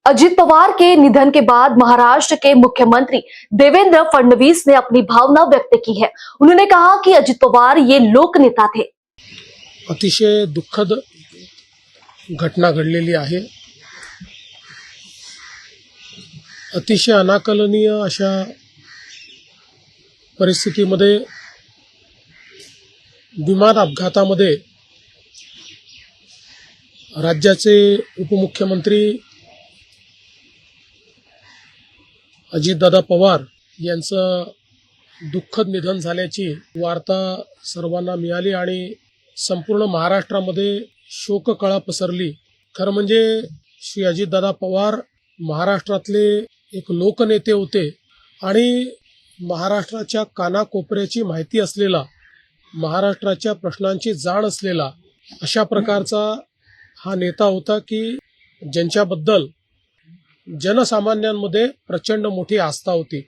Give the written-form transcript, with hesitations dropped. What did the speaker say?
अजित पवार के निधन के बाद महाराष्ट्र के मुख्यमंत्री देवेंद्र फडणवीस ने अपनी भावना व्यक्त की है। उन्होंने कहा कि अजित पवार ये लोक नेता थे। अतिशय दुःखद घटना घडलेली आहे। अतिशय अनाकलनीय अशा परिस्थितीमध्ये विमान अपघातामध्ये राज्याचे उपमुख्यमंत्री अजितदादा पवार यांचं दुःखद निधन झाल्याची वार्ता सर्वांना मिळाली आणि संपूर्ण महाराष्ट्रामध्ये शोककळा पसरली। खरं म्हणजे श्री अजितदादा पवार महाराष्ट्रातले एक लोकनेते होते आणि महाराष्ट्राच्या कानाकोपऱ्याची माहिती असलेला, महाराष्ट्राच्या प्रश्नांची जाण असलेला अशा प्रकारचा हा नेता होता की ज्यांच्याबद्दल जनसामान्यांमध्ये प्रचंड मोठी आस्था होती।